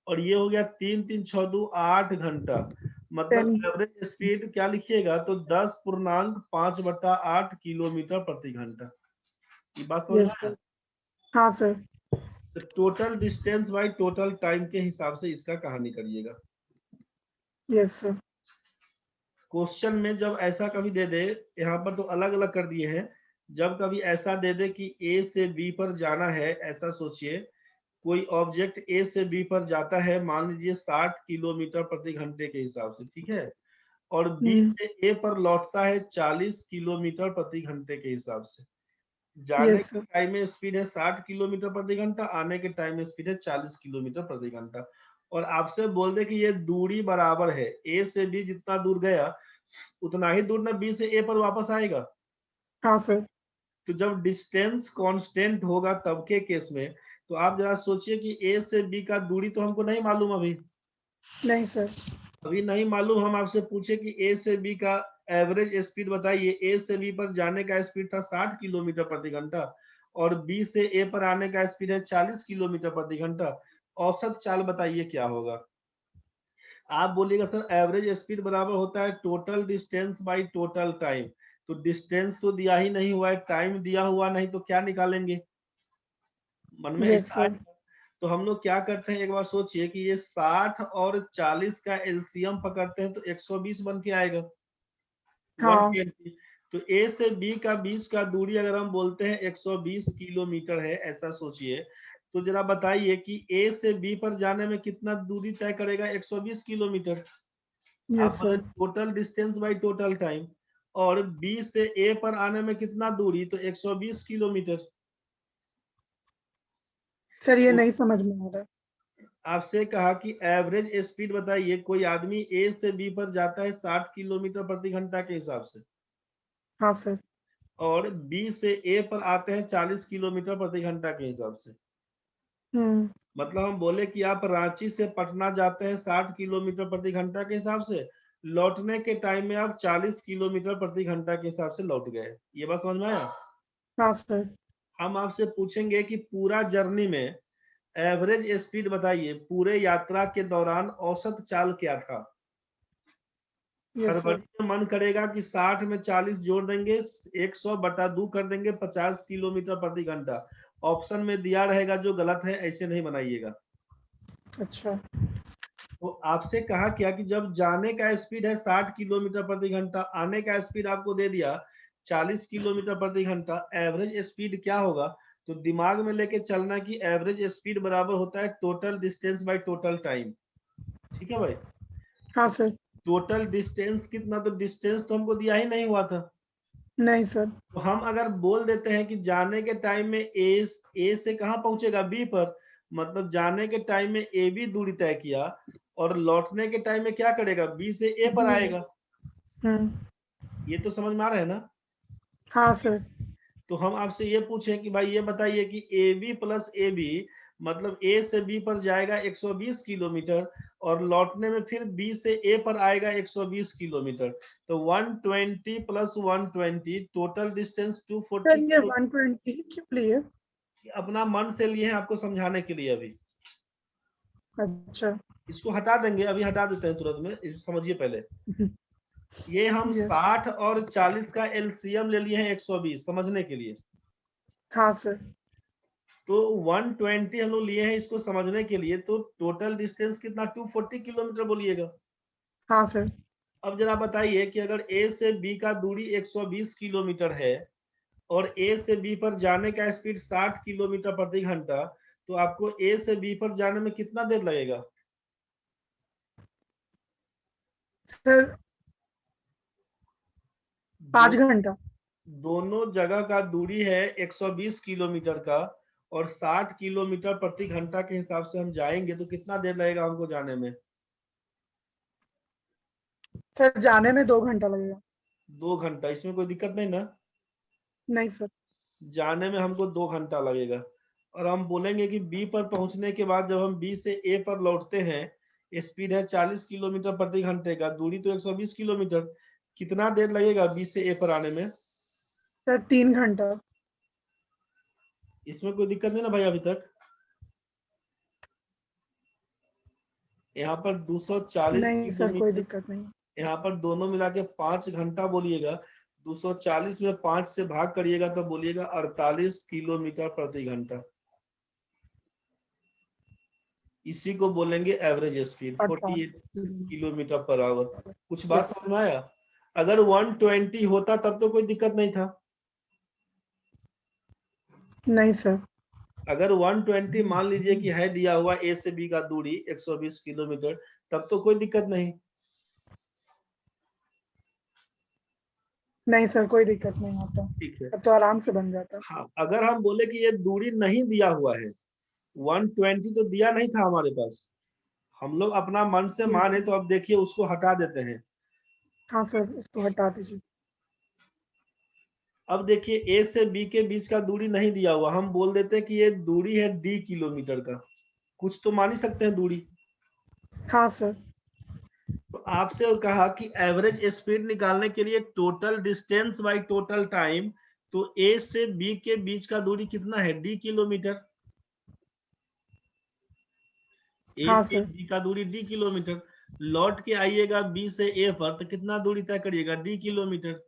और ये हो गया 3 3 6 2 8 घंटा। मतलब 10। एवरेज स्पीड क्या लिखिएगा? तो 10.5/8 किलोमीटर प्रति घंटा। ये बात समझ में यस आया? सर। हाँ सर। तो total distance by total time के हिसाब से इसका कहानी करिएगा। Yes sir. क्वेश्चन में जब ऐसा कभी दे दे, यहाँ पर तो अलग अलग कर दिए हैं, जब कभी ऐसा दे दे कि A से B पर जाना है, ऐसा सोचिए कोई ऑब्जेक्ट A से B पर जाता है, मान लीजिए 60 किलोमीटर प्रति घंटे के हिसाब से, ठीक है, और B से A पर लौटता है 40 किलोमीटर प्रति घंटे के हिसाब से। जाने यस के सर। टाइम में स्पीड है 60 किलोमीटर प्रति घंटा, आने के टाइम में स्पीड है 40 किलोमीटर प्रति घंटा, और आपसे बोल दे कि ये दूरी बराबर है, A से B जितना दूर गया उतना ही दूर ना B से A पर वापस आएगा। हाँ सर। तो जब डिस्टेंस कांस्टेंट होगा तब के केस में, तो आप जरा सोचिए कि A से B का दूरी तो हमको नहीं मालूम अभी, नहीं सर। अभी नहीं मालूम। हम आपसे पूछे कि A से B का एवरेज स्पीड बताइए। A से B पर जाने का स्पीड था 60 किलोमीटर प्रति घंटा, और B से A पर आने का स्पीड है 40 किलोमीटर प्रति घंटा। औसत चाल बताइए क्या होगा? आप बोलिएगा सर एवरेज स्पीड बराबर होता है total distance by total time. तो डिस्टेंस तो दिया ही नहीं हुआ है, टाइम दिया हुआ नहीं, तो क्या निकालेंगे? मन में यस ऐसा सर। आएगा। तो हम लोग क्या करते हैं, एक बार सोचिए कि ये 60 और 40 का एलसीएम पकड़ते हैं तो 120 बन के आएगा, हाँ 120। तो A से B का बीच का दूरी अगर हम बोलते हैं 120 किलोमीटर है, ऐसा सोचिए, तो जरा बताइए कि A से B पर जाने में कितना दूरी तय करेगा? 120 किलोमीटर। आप यस बोले sir. Total distance by total time, और B से A पर आने में कितना दूरी? तो 120 किलोमीटर। सर ये तो नहीं समझ में आ रहा। आपसे कहा कि एवरेज स्पीड बताइए, कोई आदमी A से B पर जाता है 60 किलोमीटर प्रति घंटा के हिसाब से, हाँ सर। और B से A पर आते हैं 40 किलोमीटर प्रति घंटा के हिसाब से। मतलब हम बोले कि आप रांची से पटना जाते हैं 60 किलोमीटर प्रति घंटा के हिसाब से, लौटने के टाइम में आप 40 किलोमीटर प्रति घंटा के हिसाब से लौट गए। ये बात समझ में आया? हाँ सर। हम आपसे पूछेंगे कि पूरा जर्नी में एवरेज स्पीड बताइए, पूरे यात्रा के दौरान औसत चाल क्या था? Yes sir. हड़बड़ी में मन करेगा कि 60 में 40 जोड़ देंगे, 100/2 कर देंगे, 50 किलोमीटर प्रति घंटा। ऑप्शन में दिया रहेगा, जो गलत है ऐसे नहीं बनाइएगा। अच्छा। तो आपसे कहा क्या कि जब जाने का स्पीड है 60 किलोमीटर प्रति घंटा, आने का स्पीड आपको दे दिया 40 किलोमीटर प्रति घंटा, एवरेज स्पीड क्या होगा? तो दिमाग में लेके चलना कि एवरेज स्पीड बराबर होता है total distance by total time. ठीक है भाई? हाँ सर। टोटल डिस्टेंस कितना? तो डिस्टेंस तो हमको दिया ही नहीं हुआ था। नहीं सर। तो हम अगर बोल देते हैं कि जाने के टाइम में ए से कहाँ पहुंचेगा? बी पर, मतलब जाने के टाइम में ए बी दूरी तय किया, और लौटने के टाइम में क्या करेगा? बी से ए पर आएगा। ये तो समझ में आ रहा है ना? हाँ सर। तो हम आपसे ये पूछे कि भाई ये बताइए कि A B plus A B, मतलब ए से बी पर जाएगा 120 किलोमीटर, और लौटने में फिर बी से ए पर आएगा 120 किलोमीटर। तो 120 प्लस 120 टोटल डिस्टेंस सर 240 ये 120 क्यों लिए? अपना मन से लिए हैं आपको समझाने के लिए। अभी अच्छा। इसको हटा देंगे, अभी हटा देते हैं तुरंत में, समझिए पहले। ये हम यस। 60 और 40 का एलसीएम ले लिए हैं 120 समझने के लिए। हाँ सर। तो 120 हम लोग लिए हैं इसको समझने के लिए। तो टोटल डिस्टेंस कितना 240 किलोमीटर बोलिएगा। हाँ सर। अब जरा बताइए कि अगर ए से बी का दूरी 120 किलोमीटर है और ए से बी पर जाने का स्पीड 60 किलोमीटर प्रति घंटा, तो आपको ए से बी पर जाने में कितना देर लगेगा? सर 5 दो, घंटा। दोनों जगह का दूरी है 120 किलोमीटर का, और 60 किलोमीटर प्रति घंटा के हिसाब से हम जाएंगे तो कितना देर लगेगा हमको जाने में? सर जाने में 2 घंटा लगेगा। 2 घंटा, इसमें कोई दिक्कत नहीं ना? नहीं सर। जाने में हमको 2 घंटा लगेगा। और हम बोलेंगे कि बी पर पहुंचने के बाद जब हम बी से ए पर लौटते हैं, स्पीड है 40 किलोमीटर प्रति घंटे का, दूरी तो 120 किलोमीटर, कितना देर लगेगा बी से ए पर आने में? सर 3 घंटा। इसमें कोई दिक्कत नहीं ना भाई अभी तक? यहाँ पर 240 नहीं सर कोई किलोमीटर, दिक्कत नहीं। यहाँ पर दोनों मिला के 5 घंटा बोलिएगा। 240 में 5 से भाग करिएगा तो बोलिएगा 48 किलोमीटर प्रति घंटा। इसी को बोलेंगे average speed, 48 kilometre per our. कुछ बात यस। समझ में आया? अगर 120 होता तब तो कोई दिक्कत नहीं था। नहीं सर। अगर 120 मान लीजिए कि है दिया हुआ ए से बी का दूरी 120 किलोमीटर, तब तो कोई दिक्कत नहीं। नहीं सर कोई दिक्कत नहीं होता। ठीक है। अब तो आराम से बन जाता। हाँ, अगर हम बोले कि ये दूरी नहीं दिया हुआ है, 120 तो दिया नहीं था हमारे पास, हम लोग अपना मन से यस माने, सर। तो अब देखिए उसको हटा देते हैं। हाँ सर इसको हटा दीजिए। अब देखिए ए से बी के बीच का दूरी नहीं दिया हुआ, हम बोल देते हैं कि ये दूरी है डी किलोमीटर का। कुछ तो मान ही सकते हैं दूरी। हाँ सर। तो आपसे कहा कि एवरेज स्पीड निकालने के लिए total distance by total time, तो ए से बी के बीच का दूरी कितना है? D kilometre. ए हाँ से सर। बी का दूरी डी किलोमीटर। लौट के आइएगा बी से ए पर तो कितना दूरी तय करिएगा? D kilometre.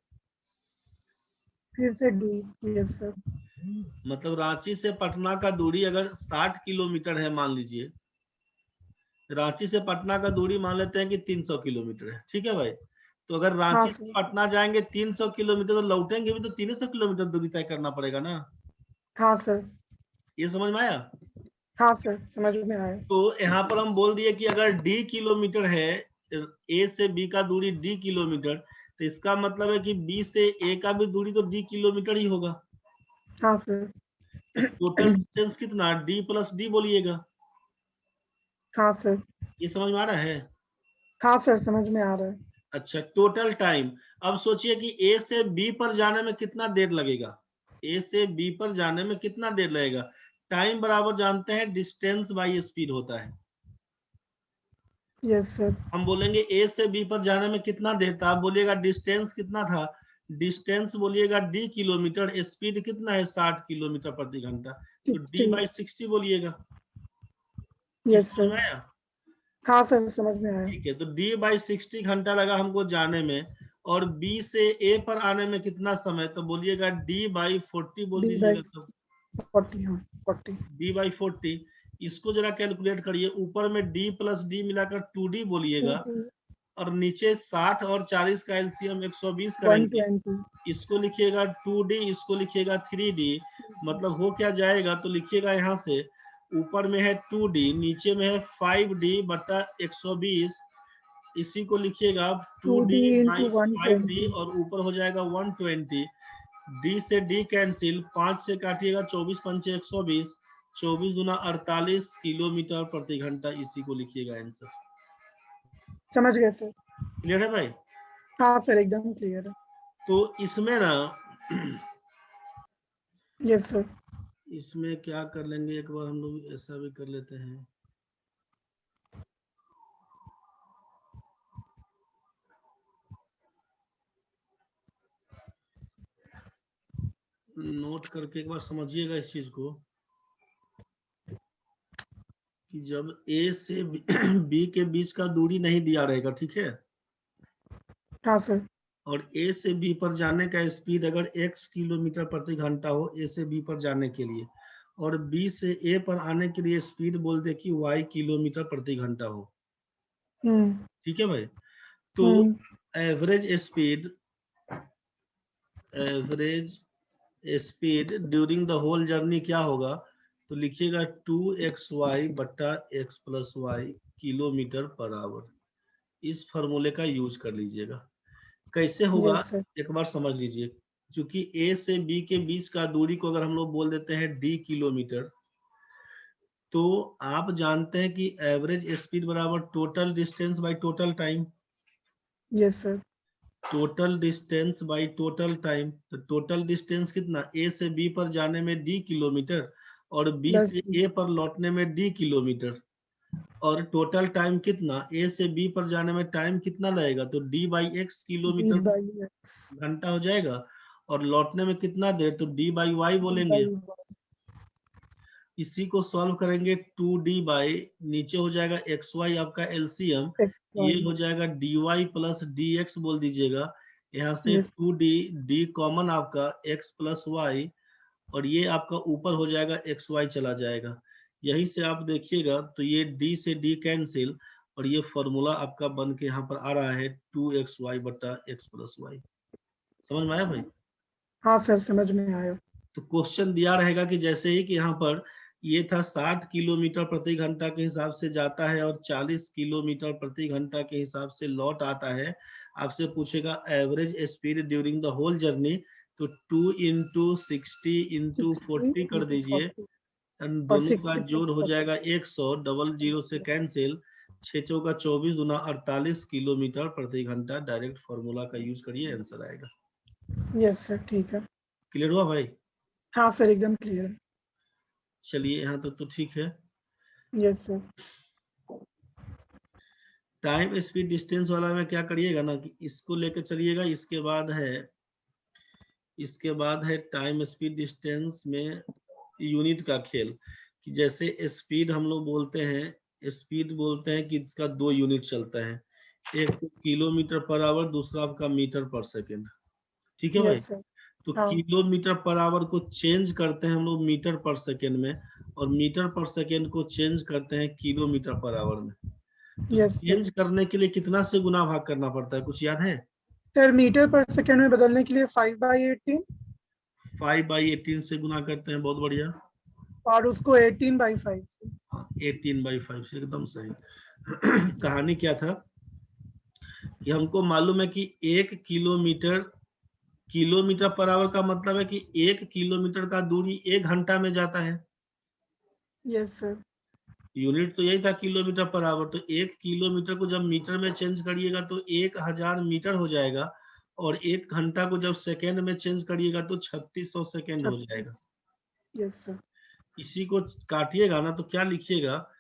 फिर से डी। Yes sir. मतलब रांची से पटना का दूरी अगर 60 किलोमीटर है मान लीजिए, रांची से पटना का दूरी मान लेते हैं कि 300 किलोमीटर है, ठीक है भाई। तो अगर हाँ रांची से सर। पटना जाएंगे 300 किलोमीटर, तो लौटेंगे भी तो 300 किलोमीटर दूरी तय करना पड़ेगा ना। हाँ सर। ये समझ में आया? हाँ सर समझ में आया। तो यहाँ पर हम बोल दिए कि अगर डी किलोमीटर है, ए से बी का दूरी डी किलोमीटर, तो इसका मतलब है कि बी से ए का भी दूरी तो डी किलोमीटर ही होगा। हाँ सर। तो टोटल डिस्टेंस कितना? डी प्लस डी बोलिएगा। हाँ सर। ये समझ में आ रहा है? हाँ सर समझ में आ रहा है। अच्छा, टोटल टाइम। अब सोचिए कि ए से बी पर जाने में कितना देर लगेगा। ए से बी पर जाने में कितना देर लगेगा? टाइम बराबर जानते हैं डिस्टेंस बाई स्पीड होता है। Yes sir. हम बोलेंगे ए से बी पर जाने में कितना देर था, आप बोलिएगा डिस्टेंस कितना था? डिस्टेंस बोलिएगा डी किलोमीटर, स्पीड कितना है? 60 किलोमीटर प्रति घंटा, तो डी 60। बाई 60 बोलिएगा। इस यस समझ सर। में आया? हाँ सर समझ में आया। ठीक है, तो डी बाई 60 घंटा लगा हमको जाने में, और बी से ए पर आने में कितना समय? तो बोलिएगा डी बाई 40 बोल डी बाई दीजिएगा। तो 40। हाँ 40। डी बाई 40, इसको जरा कैलकुलेट करिए। ऊपर में डी प्लस डी मिलाकर 2D बोलिएगा, और नीचे 60 और 40 का एलसीएम 120 करेंगे। 120। इसको लिखिएगा 2D, इसको लिखिएगा 3D। मतलब हो क्या जाएगा, तो लिखिएगा यहाँ से, ऊपर में है 2D, नीचे में है 5D बटा 120, इसी को लिखिएगा 2D 2D by into 5D, 120। और ऊपर हो जाएगा 120। डी से डी कैंसिल, 5 से काटिएगा 24 पंचे 120, 24 गुना 48 किलोमीटर प्रति घंटा, इसी को लिखिएगा आंसर। समझ गए सर। क्लियर है भाई? हाँ सर एकदम क्लियर है। तो इसमें ना यस सर। इसमें क्या कर लेंगे, एक बार हम लोग ऐसा भी कर लेते हैं। नोट करके एक बार समझिएगा इस चीज को कि जब ए से बी के बीच का दूरी नहीं दिया रहेगा, ठीक है, हाँ सर। और ए से बी पर जाने का स्पीड अगर x किलोमीटर प्रति घंटा हो ए से बी पर जाने के लिए, और बी से ए पर आने के लिए स्पीड बोल दे कि y किलोमीटर प्रति घंटा हो, ठीक है भाई। तो average speed during the whole journey क्या होगा, तो लिखिएगा 2xy बट्टा x plus y kilometre per hour. इस फॉर्मूले का यूज कर लीजिएगा। कैसे होगा यस सर। एक बार समझ लीजिए। क्योंकि ए से बी के बीच का दूरी को अगर हम लोग बोल देते हैं d किलोमीटर, तो आप जानते हैं कि एवरेज स्पीड बराबर total distance by total time. Yes sir. Total distance by total time, तो टोटल डिस्टेंस कितना, ए से बी पर जाने में d किलोमीटर और बी प्लस से ए पर लौटने में d किलोमीटर, और टोटल टाइम कितना, ए से बी पर जाने में टाइम कितना लगेगा, तो d by x D kilometre by x घंटा हो जाएगा, और लौटने में कितना देर, तो d बाई वाई बोलेंगे। बाई इसी को सॉल्व करेंगे 2d बाई, नीचे हो जाएगा xy आपका एलसीएम, ये हो जाएगा dy प्लस dx बोल दीजिएगा। यहाँ से यस 2d, d कॉमन आपका x प्लस वाई, और ये आपका ऊपर हो जाएगा xy चला जाएगा। यहीं से आप देखिएगा तो ये d से d कैंसिल, और ये फॉर्मूला आपका बन के यहाँ पर आ रहा है 2xy बटा x प्लस वाई। समझ में आया भाई? हाँ सर, समझ में आया। तो क्वेश्चन दिया रहेगा कि जैसे ही कि यहाँ पर ये था 60 किलोमीटर प्रति घंटा के हिसाब से जाता है और 40 किलोमीटर प्रति घंटा के हिसाब से लौट आता है, आपसे पूछेगा average speed during the whole journey, तो 2 इंटू 60 इंटू 40 कर दीजिए, एंड और दोनों का 60 जोड़ प्लस हो जाएगा 100, डबल जीरो से कैंसिल, 6 चौका 24 गुना 48 किलोमीटर प्रति घंटा। डायरेक्ट फॉर्मूला का यूज करिए, आंसर आएगा। यस सर, ठीक है। क्लियर हुआ भाई? हाँ सर, एकदम क्लियर है। चलिए यहाँ तक तो ठीक है। Yes sir. Time speed distance वाला में क्या करिएगा ना कि इसको लेकर चलिएगा, इसके बाद है टाइम स्पीड डिस्टेंस में यूनिट का खेल, कि जैसे स्पीड हम लोग बोलते हैं कि इसका 2 यूनिट चलता है, एक तो किलोमीटर पर आवर, दूसरा आपका मीटर पर सेकेंड, ठीक है भाई। Yes sir. तो हाँ। किलोमीटर पर आवर को चेंज करते हैं हम लोग मीटर पर सेकेंड में, और मीटर पर सेकेंड को चेंज करते हैं किलोमीटर पर आवर में। तो यस सर। चेंज करने के लिए कितना से गुना भाग करना पड़ता है, कुछ याद है? सर, मीटर पर सेकेंड में बदलने के लिए 5/18 5/18 से गुना करते हैं, बहुत बढ़िया। और उसको 18/5 से। 18/5 से, एकदम सही। कहानी क्या था कि हमको मालूम है कि 1 किलोमीटर पर आवर का मतलब है कि 1 किलोमीटर का दूरी 1 घंटा में जाता है। Yes sir. यूनिट तो यही था किलोमीटर पर आवर, तो 1 किलोमीटर को जब मीटर में चेंज करिएगा तो 1000 मीटर हो जाएगा, और 1 घंटा को जब सेकेंड में चेंज करिएगा तो 3600 सेकेंड हो जाएगा। 36। Yes sir. इसी को काटिएगा ना तो क्या लिखिएगा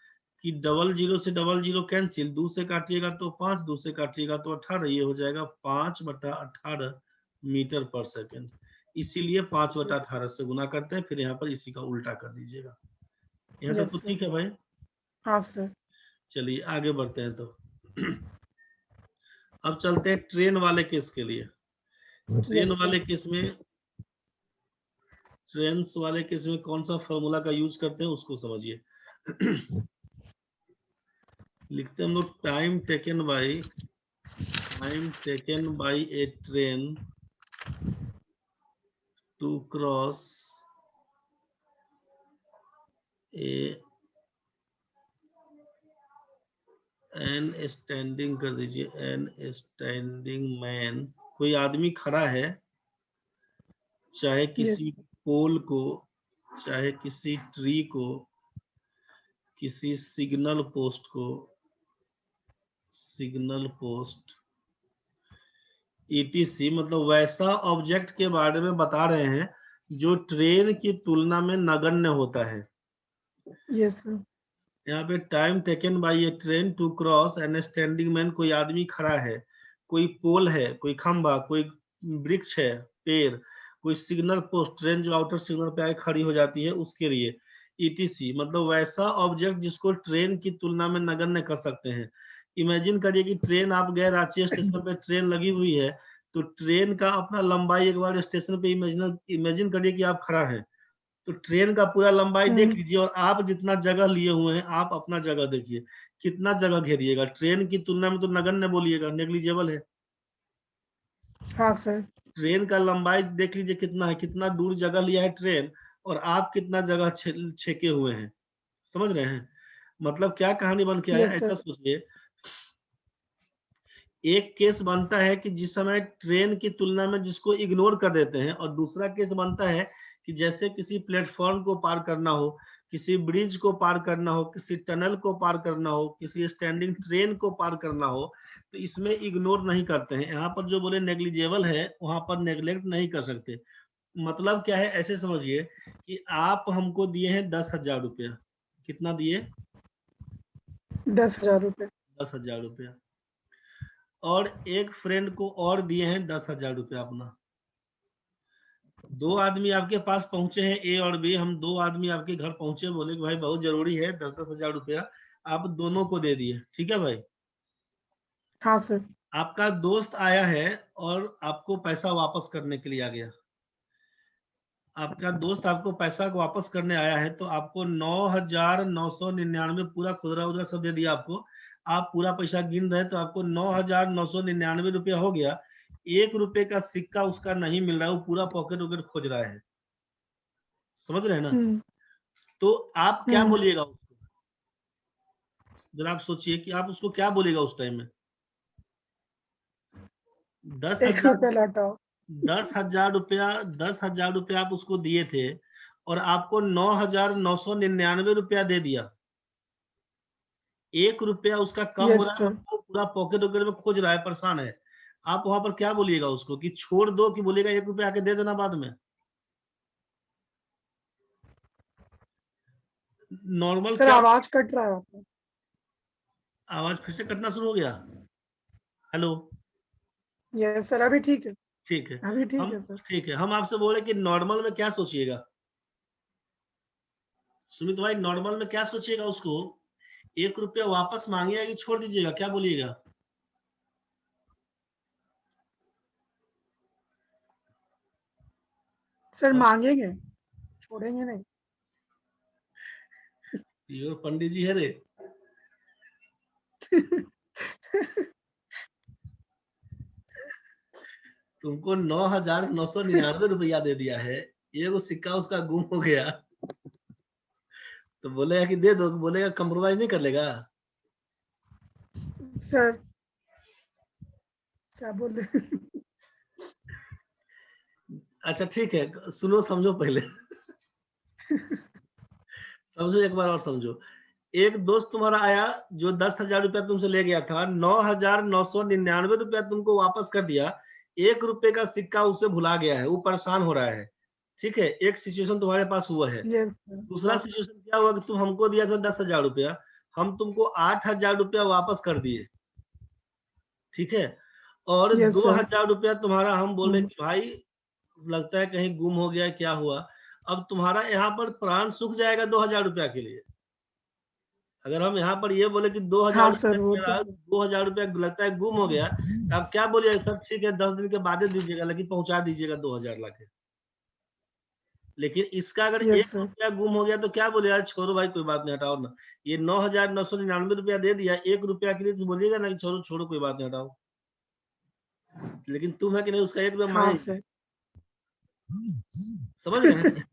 कि डबल जीरो से डबल जीरो कैंसिल, 2 से काटिएगा तो 5, 2 से काटिएगा तो 18, ये हो जाएगा 5/18 मीटर पर सेकेंड। इसीलिए 5/18 से गुना करते हैं, फिर यहाँ पर इसी का उल्टा कर दीजिएगा। यहाँ तक तो यस सर। ठीक है भाई? हाँ सर। चलिए आगे बढ़ते हैं। तो अब चलते हैं ट्रेन वाले केस के लिए। ट्रेन यस वाले सर। केस में कौन सा फॉर्मूला का यूज करते हैं उसको समझिए। लिखते हैं हम लोग time taken by a train to cross an standing, कर दीजिए एन स्टैंडिंग मैन, कोई आदमी खड़ा है, चाहे यस। किसी पोल को, चाहे किसी ट्री को, किसी सिग्नल पोस्ट ईटीसी, मतलब वैसा ऑब्जेक्ट के बारे में बता रहे हैं जो ट्रेन की तुलना में नगण्य होता है। Yes sir. यहाँ पे time taken by a train to cross an standing man, कोई आदमी खड़ा है, कोई पोल है, कोई खंभा, कोई वृक्ष है, पेड़, कोई सिग्नल पोस्ट, ट्रेन जो आउटर सिग्नल पे आके खड़ी हो जाती है उसके लिए, ईटीसी, मतलब वैसा ऑब्जेक्ट जिसको ट्रेन की तुलना में नगण्य कर सकते हैं। इमेजिन करिए कि ट्रेन, आप गए रांची स्टेशन पे, ट्रेन लगी हुई है, तो ट्रेन का अपना लंबाई एक बार स्टेशन पे इमेजिन करिए कि आप खड़ा है, तो ट्रेन का पूरा लंबाई देख लीजिए, और आप जितना जगह लिए हुए हैं, आप अपना जगह देखिए, कितना जगह घेरिएगा। ट्रेन की तुलना में तो नगण्य बोलिएगा, नेग्लिजिबल है। हाँ सर। ट्रेन का लंबाई देख लीजिए कितना है, कितना दूर जगह लिया है ट्रेन, और आप कितना जगह छेके हुए हैं। समझ रहे हैं मतलब क्या कहानी बन के आया? यस ऐसा सर। सोचिए, एक केस बनता है कि जिस समय ट्रेन की तुलना में जिसको इग्नोर कर देते हैं, और दूसरा केस बनता है कि जैसे किसी प्लेटफॉर्म को पार करना हो, किसी ब्रिज को पार करना हो, किसी टनल को पार करना हो, किसी स्टैंडिंग ट्रेन को पार करना हो, तो इसमें इग्नोर नहीं करते हैं। यहाँ पर जो बोले नेग्लिजिबल है, वहां पर नेग्लेक्ट नहीं कर सकते। मतलब क्या है, ऐसे समझिए कि आप हमको दिए हैं 10,000 रुपया। कितना दिए? 10,000 रुपये। 10,000 रुपया। और एक फ्रेंड को और दिए हैं 10,000 रुपया अपना। दो आदमी आपके पास पहुंचे हैं, ए और बी, हम दो आदमी आपके घर पहुंचे, बोले कि भाई बहुत जरूरी है, 10,000 रुपया आप दोनों को दे दिए। ठीक है भाई, हाँ सर। आपका दोस्त आया है और आपको पैसा वापस करने के लिए आ गया। आपका दोस्त आपको पैसा को वापस करने आया है, तो आपको 9,999 पूरा खुदरा उदरा सब दे दिया आपको। आप पूरा पैसा गिन रहे, तो आपको 9,999 रुपया हो गया। 1 रुपए का सिक्का उसका नहीं मिल रहा है, वो पूरा पॉकेट वॉकेट खोज रहा है। समझ रहे हैं ना? हम्म। तो आप क्या हम्म। बोलिएगा उसको? जरा आप सोचिए कि आप उसको क्या बोलेगा उस टाइम में। दस 1 रुपया हजार लौटाओ। 10,000 रुपया, 10,000 रुपया आप उसको दिए थे, और आपको 9,999 रुपया दे दिया। 1 रुपया उसका कम हो यस रहा है, सर। वो पूरा पॉकेट वगैरह में खोज रहा है, परेशान है। आप वहां पर क्या बोलिएगा उसको, कि छोड़ दो, कि बोलेगा 1 रुपया आके दे देना बाद में? नॉर्मल सर क्या? आवाज कट रहा है आपका। आवाज फिर से कटना शुरू हो गया। हेलो? यस सर, अभी ठीक है। ठीक है। अभी ठीक हम है सर। ठीक है, हम आपसे बोले कि नॉर्मल में क्या सोचिएगा? सुमित भाई, नॉर्मल में क्या सोचिएगा उसको? 1 रुपया वापस मांगेगा कि छोड़ दीजिएगा, क्या बोलिएगा? सर अब मांगेंगे, छोड़ेंगे नहीं। ये पंडित जी है रे। तुमको 9,999 रुपया दे दिया है, ये वो सिक्का उसका गुम हो गया, तो बोलेगा कि दे दो, बोलेगा कंप्रोमाइज नहीं कर लेगा? सर क्या बोले? अच्छा ठीक है, सुनो समझो पहले। समझो, एक बार और समझो। एक दोस्त तुम्हारा आया जो 10,000 रुपया तुमसे ले गया था, 9,999 रुपया तुमको वापस कर दिया। 1 रुपए का सिक्का उसे भुला गया है, वो परेशान हो रहा है। ठीक है, एक सिचुएशन तुम्हारे पास हुआ है। Yes sir. दूसरा हाँ। सिचुएशन क्या हुआ कि तुम हमको दिया था 10,000 रुपया, हम तुमको 8,000 रुपया वापस कर दिए। ठीक है, और यस दो सर। हजार रुपया तुम्हारा हम बोले हम्म। कि भाई लगता है कहीं गुम हो गया, क्या हुआ? अब तुम्हारा यहाँ पर प्राण सूख जाएगा 2,000 रुपया के लिए। अगर हम यहाँ पर ये बोले कि दो हजार हाँ सर, वो तो रुपया है। 2,000 रुपया लगता है गुम हो गया, तो आप क्या बोलिएगा? सब ठीक है, 10 दिन के बाद ही दीजिएगा, लेकिन पहुंचा दीजिएगा 2,000 लाके। लेकिन इसका अगर यस एक सर। रुपया गुम हो गया तो क्या बोलेगा? छोड़ो भाई, कोई बात नहीं, हटाओ ना। ये 9,999 रुपया दे दिया, 1 रुपया के लिए तो बोलिएगा ना कि छोड़ो छोड़ो, कोई बात नहीं, हटाओ। लेकिन तुम है कि नहीं, उसका 1 रुपया हाँ मांगेंगे। सर। समझ रहे हैं?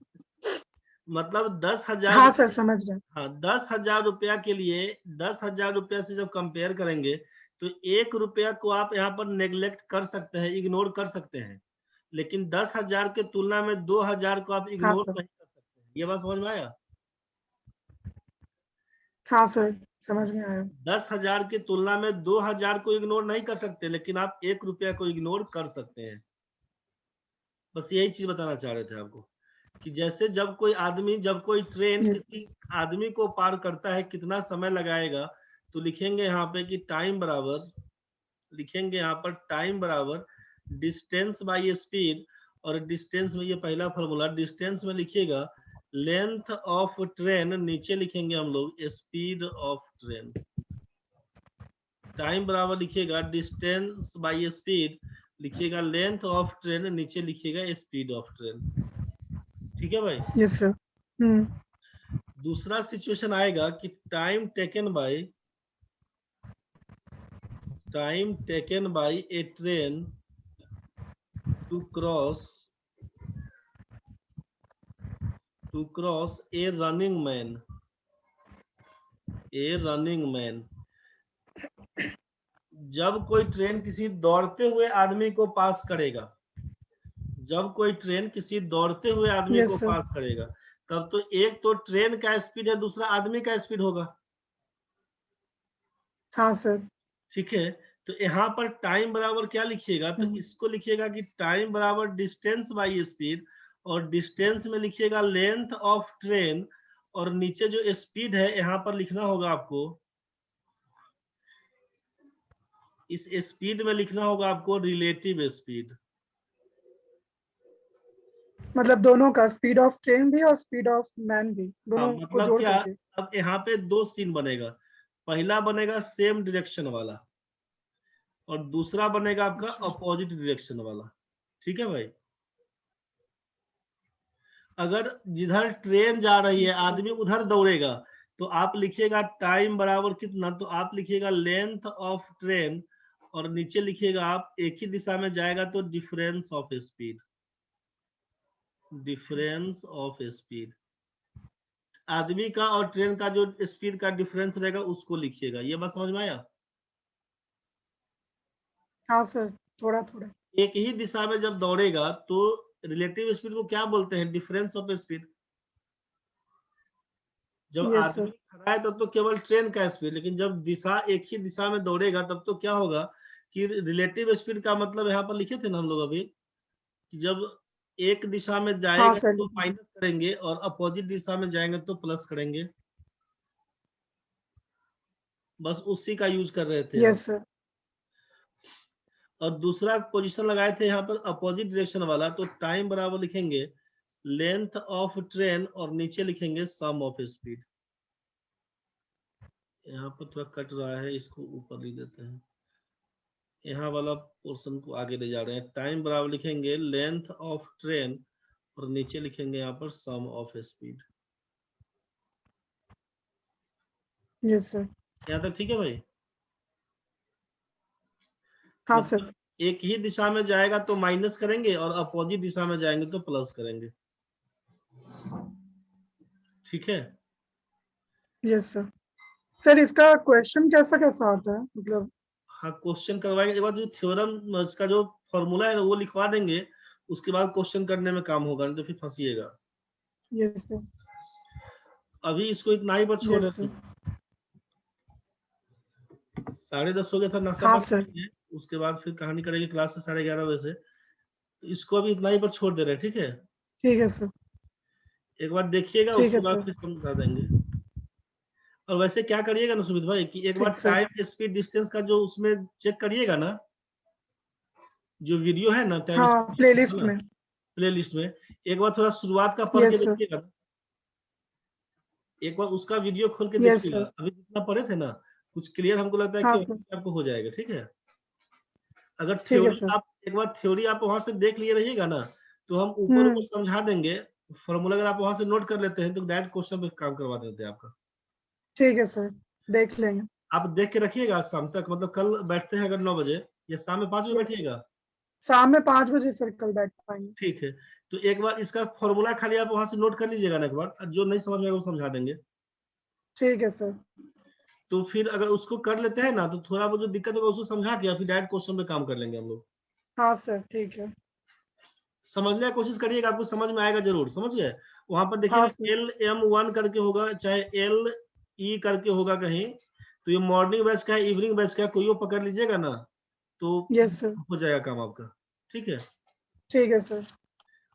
मतलब 10,000 हाँ सर, रुपया, समझ रहे हैं। हाँ 10,000 रुपया के लिए, 10,000 रुपया से जब कंपेयर करेंगे, तो 1 रुपया को आप यहाँ पर नेग्लेक्ट कर सकते हैं, इग्नोर कर सकते हैं। लेकिन 10,000 के तुलना में 2,000 को आप हाँ इग्नोर सर। नहीं कर सकते हैं। ये बात समझ में आया? हाँ सर, समझ में आया। 10,000 की तुलना में 2,000 को इग्नोर नहीं कर सकते, लेकिन आप 1 रुपया को इग्नोर कर सकते हैं। बस यही चीज बताना चाह रहे थे आपको, कि जैसे जब कोई आदमी, जब कोई ट्रेन यस। किसी आदमी को पार करता है, कितना समय लगाएगा, तो लिखेंगे यहाँ पे कि टाइम बराबर, लिखेंगे यहाँ पर टाइम बराबर डिस्टेंस बाय स्पीड, और डिस्टेंस में ये पहला फॉर्मूला, डिस्टेंस में लिखिएगा लेंथ ऑफ ट्रेन, नीचे लिखेंगे हम लोग स्पीड ऑफ ट्रेन। टाइम बराबर लिखिएगा डिस्टेंस बाय स्पीड, लिखिएगा लेंथ ऑफ ट्रेन, नीचे लिखिएगा स्पीड ऑफ ट्रेन। ठीक है भाई। Yes sir. दूसरा सिचुएशन आएगा कि time taken by a train to cross a running man. जब कोई ट्रेन किसी दौड़ते हुए आदमी को पास करेगा, Yes, sir. तब तो एक तो ट्रेन का स्पीड है, दूसरा आदमी का स्पीड होगा। हाँ सर। ठीक है, तो यहाँ पर टाइम बराबर क्या लिखिएगा, तो इसको लिखिएगा कि टाइम बराबर डिस्टेंस बाय स्पीड, और डिस्टेंस में लिखिएगा लेंथ ऑफ ट्रेन, और नीचे जो स्पीड है यहाँ पर लिखना होगा आपको, इस स्पीड में लिखना होगा आपको रिलेटिव स्पीड। मतलब दोनों का, स्पीड ऑफ ट्रेन भी और स्पीड ऑफ मैन भी, हाँ, दोनों को मतलब जोड़ क्या, करके। अब यहाँ पे दो सीन बनेगा, पहला बनेगा सेम डायरेक्शन वाला और दूसरा बनेगा आपका अच्छा। अपोजिट डायरेक्शन वाला। ठीक है भाई। अगर जिधर ट्रेन जा रही है Yes, sir. आदमी उधर दौड़ेगा, तो आप लिखिएगा टाइम बराबर कितना, तो आप लिखिएगा लेंथ ऑफ ट्रेन, और नीचे लिखिएगा आप एक ही दिशा में जाएगा तो डिफरेंस ऑफ स्पीड। आदमी का और ट्रेन का जो स्पीड का डिफरेंस रहेगा उसको लिखिएगा। ये बात समझ में आया? हाँ सर, थोड़ा थोड़ा। एक ही दिशा में जब दौड़ेगा तो रिलेटिव स्पीड को क्या बोलते हैं, डिफरेंस ऑफ स्पीड। जब यस आदमी सर। खड़ा है तब तो केवल ट्रेन का स्पीड, लेकिन जब दिशा एक ही दिशा में दौड़ेगा तब तो क्या होगा कि रिलेटिव स्पीड का मतलब यहाँ पर लिखे थे ना हम लोग अभी, कि जब एक दिशा में हाँ जाएगा सर, तो माइनस करेंगे और अपोजिट दिशा में जाएंगे तो प्लस करेंगे। बस उसी का यूज कर रहे थे यहाँ। Yes sir. और दूसरा पोजीशन लगाए थे यहाँ पर अपोजिट डायरेक्शन वाला, तो टाइम बराबर लिखेंगे लेंथ ऑफ ट्रेन और नीचे लिखेंगे सम ऑफ स्पीड। यहाँ पर थोड़ा कट रहा है, इसको ऊपर ले देते हैं, यहाँ वाला पोर्शन को आगे ले जा रहे हैं। टाइम बराबर लिखेंगे लेंथ ऑफ ट्रेन और नीचे लिखेंगे यहाँ पर सम ऑफ स्पीड। Yes sir. यहाँ तक ठीक है भाई? हाँ सर। मतलब एक ही दिशा में जाएगा तो माइनस करेंगे और अपोजिट दिशा में जाएंगे तो प्लस करेंगे। ठीक है। Yes sir. सर इसका क्वेश्चन कैसा कैसा आता है, मतलब? हाँ, क्वेश्चन करवाएंगे, एक बार जो थ्योरम इसका जो फॉर्मूला है वो लिखवा देंगे, उसके बाद क्वेश्चन करने में काम होगा, नहीं तो फिर फंसिएगा। Yes sir. अभी इसको इतना ही पर छोड़ यस देते सर। हैं। 10:30 हो गया था, नाश्ता हाँ पानी सर। करेंगे, उसके बाद फिर कहानी करेंगे क्लास से 11:30 बजे से। तो इसको अभी इतना ही पर छोड़ दे रहे हैं, ठीक है? ठीक है सर। एक बार देखिएगा, ठीक उसके है बाद सर। फिर हम बता देंगे। और वैसे क्या करिएगा ना सुमित भाई, कि एक बार ठीक सर। टाइम स्पीड डिस्टेंस का जो उसमें चेक करिएगा ना, जो वीडियो है ना टाइम हाँ, स्पीड डिस्टेंस प्लेलिस्ट वाला, में। प्ले लिस्ट में एक बार थोड़ा शुरुआत का पढ़ के यस सर। देखिएगा, एक बार उसका वीडियो खोल के यस देखिएगा। सर। अभी जितना पढ़े थे ना, कुछ क्लियर हमको लगता है कि हाँ वहां सर। से आपको हो जाएगा। ठीक है, अगर ठीक है थ्योरी सर। आप एक बार थ्योरी आप वहां से देख लिए रहिएगा ना, तो हम ऊपर ऊपर हम्म। समझा देंगे। फॉर्मूला अगर आप वहां से नोट कर लेते हैं तो डायरेक्ट क्वेश्चन पे काम करवा देते हैं आपका। ठीक है सर, देख लेंगे। आप देख के रखिएगा शाम तक, मतलब कल बैठते हैं अगर 9 बजे या शाम में 5 बजे यस, बैठिएगा। शाम में 5 बजे सर कल बैठ पाएंगे। ठीक है, तो एक बार इसका फॉर्मूला खाली आप वहां से नोट कर लीजिएगा ना, एक बार जो नहीं समझ में आएगा वो समझा देंगे। ठीक है सर। तो फिर अगर उसको कर लेते हैं ना, तो थोड़ा बहुत जो दिक्कत होगा उसको समझा के फिर डायरेक्ट क्वेश्चन पे काम कर लेंगे हम लोग। हाँ सर, ठीक है। समझने की कोशिश करिएगा, आपको समझ में आएगा जरूर, समझ गए? वहां पर हाँ देखिएगा सर। LM1 करके होगा, चाहे LE करके होगा कहीं, तो ये मॉर्निंग बैच का है, इवनिंग बैच का है, कोई वो पकड़ लीजिएगा ना, तो यस सर। हो जाएगा काम आपका। ठीक है, ठीक है सर।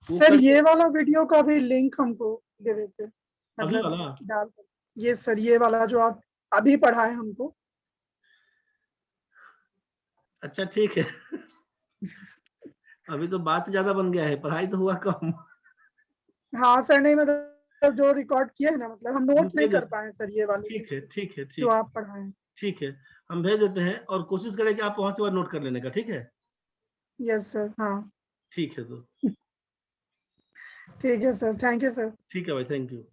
वो सर करके ये वाला वीडियो का भी लिंक हमको दे देते, अभी मतलब वाला। डाल कर। ये सर, ये वाला जो आप अभी पढ़ाए हमको। अच्छा ठीक है। अभी तो बात ज्यादा बन गया है, पढ़ाई तो हुआ कम। हाँ सर, नहीं मतलब जो रिकॉर्ड किया है ना, मतलब हम हम नोट नहीं भेज कर देते, पाए सर ये वाले ठीक है ठीक है जो ठीक है आप पढ़ाए। ठीक है, हम भेज देते हैं और कोशिश करें कि आप वहां से नोट कर लेने का, ठीक है। यस सर, हाँ। ठीक है तो ठीक है सर, थैंक यू सर। ठीक है भाई, थैंक यू।